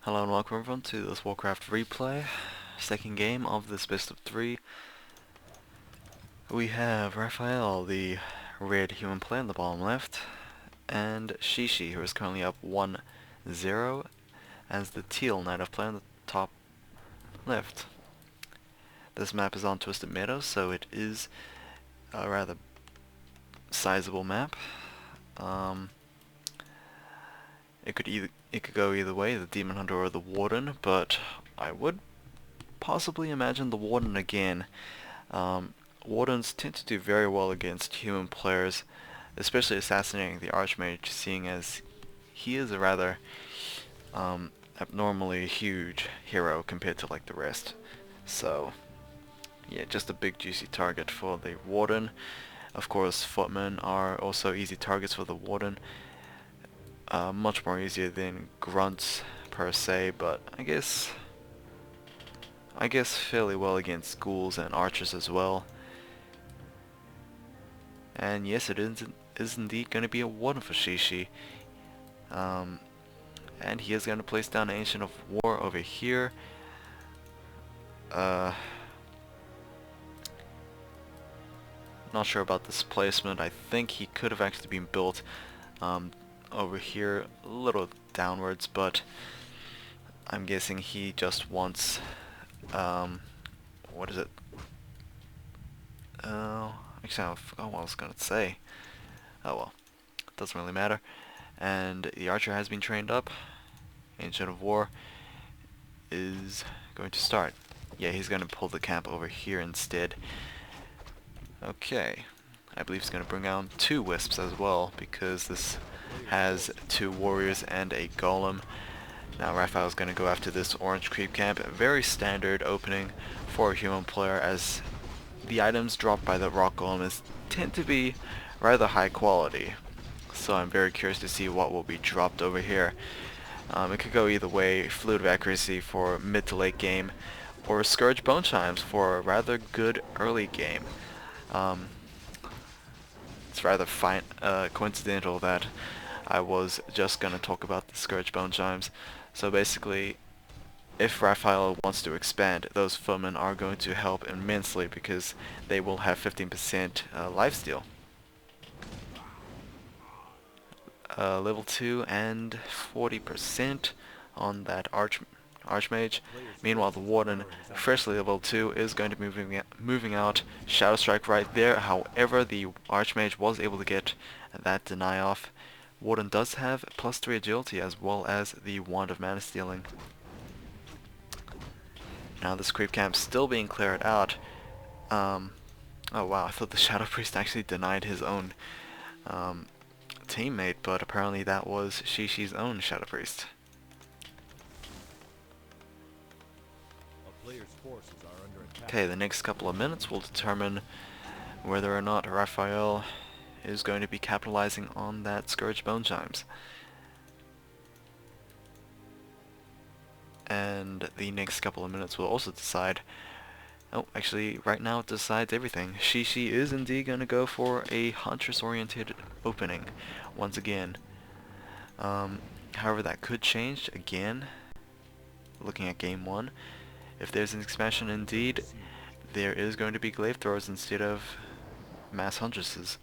Hello and welcome everyone to this Warcraft replay, second game of this best of 3. We have Raphael, the red human player in the bottom left, and XiXi, who is currently up 1-0, as the teal knight of player in the top left. This map is on Twisted Meadows, so it is a rather sizable map. It could go either way, the Demon Hunter or the Warden, but I would possibly imagine the Warden again. Wardens tend to do very well against human players, especially assassinating the Archmage, seeing as he is a rather abnormally huge hero compared to like the rest. So yeah, just a big juicy target for the Warden. Of course, footmen are also easy targets for the Warden. Much more easier than grunts per se, but I guess fairly well against ghouls and archers as well. And yes, it is indeed going to be a Warden for XiXi. And he is going to place down Ancient of War over here. Not sure about this placement. I think he could have actually been built over here a little downwards, but I'm guessing he just wants what is it? Actually I forgot what I was gonna say. Oh well, doesn't really matter. And the archer has been trained up. Ancient of War is going to start. Yeah, he's going to pull the camp over here instead. Okay, I believe he's going to bring out 2 wisps as well, because this has 2 warriors and a golem. Now Raphael's going to go after this orange creep camp. A very standard opening for a human player, as the items dropped by the rock golem tend to be rather high quality. So I'm very curious to see what will be dropped over here. It could go either way: Fluid of Accuracy for mid to late game, or Scourge Bone Chimes for a rather good early game. It's rather coincidental that I was just going to talk about the Scourge Bone Chimes. So basically, if Raphael wants to expand, those footmen are going to help immensely, because they will have 15% lifesteal. Level 2 and 40% on that Archmage. Meanwhile, the Warden, freshly level 2, is going to be moving out. Shadow Strike right there. However, the Archmage was able to get that deny off. Warden does have +3 agility as well as the Wand of Mana Stealing. Now this creep camp's still being cleared out. Oh wow, I thought the Shadow Priest actually denied his own teammate, but apparently that was XiXi's own Shadow Priest. Okay, the next couple of minutes will determine whether or not Raphael is going to be capitalizing on that Scourge Bone Chimes. And the next couple of minutes will also decide. Oh, actually, right now it decides everything. XiXi is indeed going to go for a Huntress-oriented opening once again. However, that could change again, looking at Game 1. If there's an expansion indeed, there is going to be Glaive Throwers instead of Mass Huntresses.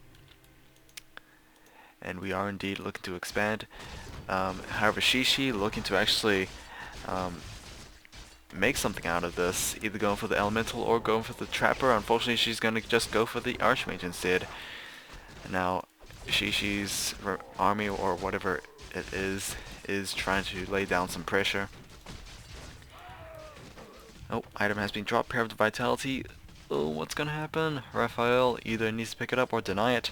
And we are indeed looking to expand. However, XiXi looking to actually make something out of this, either going for the Elemental or going for the Trapper. Unfortunately, she's going to just go for the Archmage instead. Now, XiXi's army, or whatever it is trying to lay down some pressure. Oh, item has been dropped, Pair of the Vitality. Oh, what's going to happen? Raphael either needs to pick it up or deny it.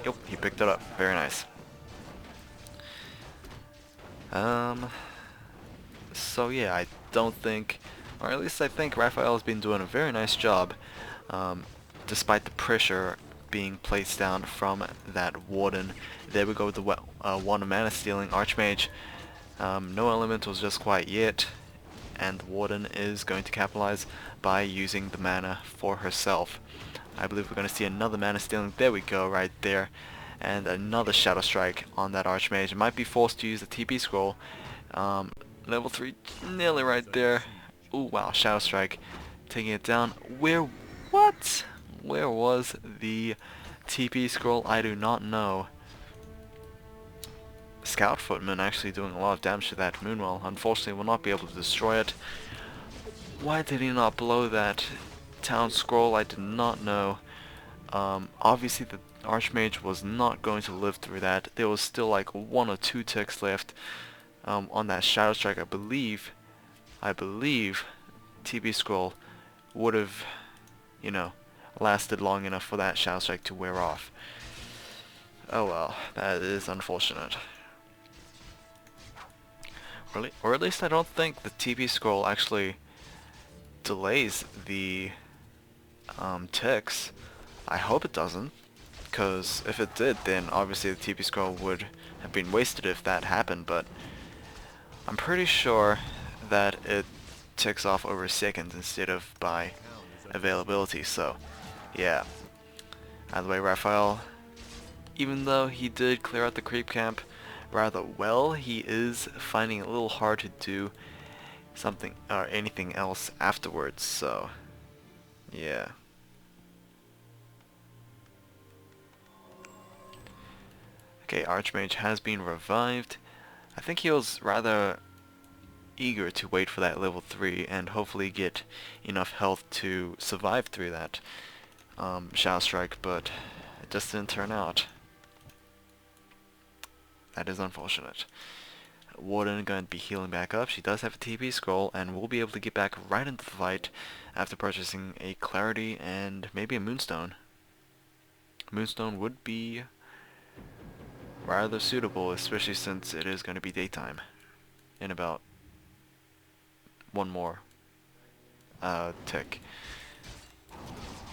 Yep, he picked it up. Very nice. So yeah, I don't think, or at least I think Raphael has been doing a very nice job, despite the pressure being placed down from that Warden. There we go with the Wand of Mana Stealing Archmage. No Elementals just quite yet, and the Warden is going to capitalize by using the mana for herself. I believe we're going to see another Mana Stealing. There we go, right there. And another Shadow Strike on that Archmage. Might be forced to use the TP scroll, Level 3 nearly right there. Ooh, wow, Shadow Strike taking it down. What? Where was the TP scroll? I do not know. Scout Footman actually doing a lot of damage to that Moonwell. Unfortunately, will not be able to destroy it. Why did he not blow that town scroll? I did not know. Obviously, the Archmage was not going to live through that. There was still like 1 or 2 ticks left on that Shadow Strike. I believe TP scroll would have, you know, lasted long enough for that Shadow Strike to wear off. Oh well, that is unfortunate. Really? Or at least I don't think the TP scroll actually delays the ticks. I hope it doesn't, because if it did, then obviously the TP scroll would have been wasted if that happened, but I'm pretty sure that it ticks off over seconds instead of by availability, so yeah. Either way, Raphael, even though he did clear out the creep camp rather well, he is finding it a little hard to do something or anything else afterwards, so yeah. Okay, Archmage has been revived. I think he was rather eager to wait for that level 3 and hopefully get enough health to survive through that Shadow Strike, but it just didn't turn out. That is unfortunate. Warden going to be healing back up. She does have a TP scroll and will be able to get back right into the fight after purchasing a Clarity and maybe a Moonstone. Moonstone would be rather suitable, especially since it is going to be daytime in about 1 more tick.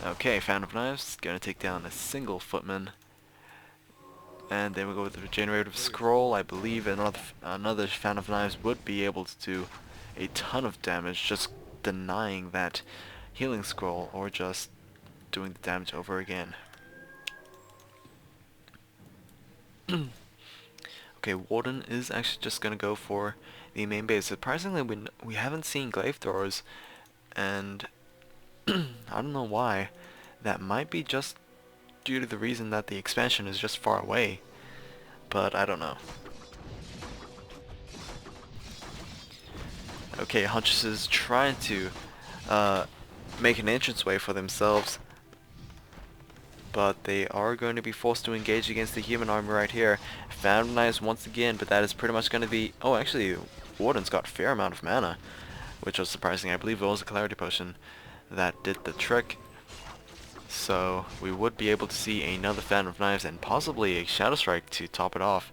Okay, Fan of Knives going to take down a single footman. And then we go with the Regenerative Scroll. I believe another Fan of Knives would be able to do a ton of damage, just denying that Healing Scroll or just doing the damage over again. Okay, Warden is actually just gonna go for the main base. Surprisingly, we haven't seen Glaive Throwers, and I don't know why. That might be just due to the reason that the expansion is just far away, but I don't know. Okay, Huntress trying to make an entranceway for themselves, but they are going to be forced to engage against the human army right here. Fan of Knives once again, but that is pretty much going to be... Oh, actually, Warden's got a fair amount of mana, which was surprising. I believe it was a Clarity Potion that did the trick. So we would be able to see another Fan of Knives and possibly a Shadow Strike to top it off.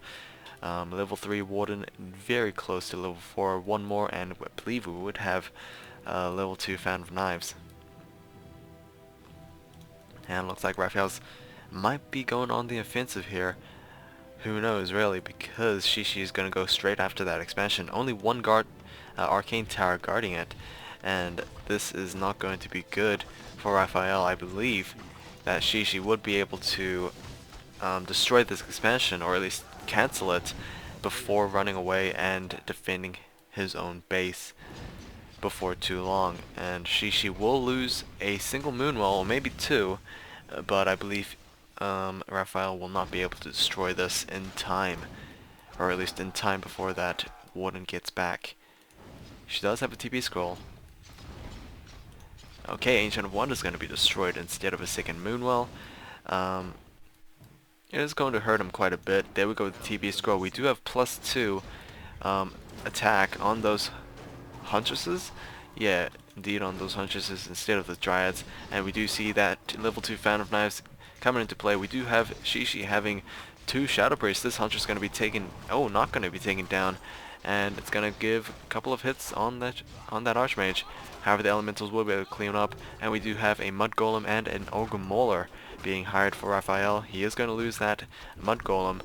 Level 3 Warden very close to level 4. 1 more and I believe we would have level 2 Fan of Knives. And looks like Raphael's might be going on the offensive here. Who knows really, because XiXi is going to go straight after that expansion. Only 1 Arcane Tower guarding it. And this is not going to be good for Raphael. I believe that XiXi would be able to destroy this expansion, or at least cancel it, before running away and defending his own base before too long. And XiXi will lose a single Moonwell, or maybe 2, but I believe Raphael will not be able to destroy this in time, or at least in time before that Warden gets back. She does have a TP scroll. Okay, Ancient of Wonder is going to be destroyed instead of a second Moonwell. It is going to hurt him quite a bit. There we go with the TP scroll. We do have +2 attack on those Huntresses. Yeah, indeed on those Huntresses instead of the Dryads. And we do see that level 2 Fan of Knives coming into play. We do have XiXi having 2 Shadow Priests. This Huntress is going to be taken... Oh, not going to be taken down. And it's going to give a couple of hits on that Archmage. However, the Elementals will be able to clean up. And we do have a Mud Golem and an Ogre Mauler being hired for Raphael. He is going to lose that Mud Golem,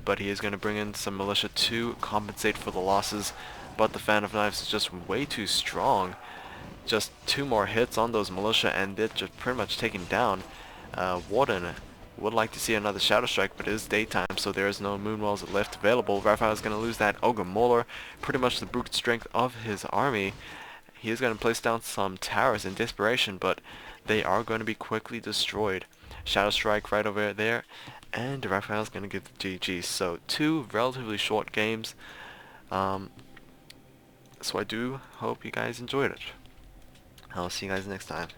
but he is going to bring in some Militia to compensate for the losses. But the Fan of Knives is just way too strong. Just 2 more hits on those Militia and it just pretty much taken down. Warden Would like to see another Shadow Strike, but it is daytime, so there is no Moonwells left available. Raphael is going to lose that Ogre Mauler, pretty much the brute strength of his army. He is going to place down some towers in desperation, but they are going to be quickly destroyed. Shadow Strike right over there, and Raphael's going to give the GG. So 2 relatively short games. So I do hope you guys enjoyed it. I'll see you guys next time.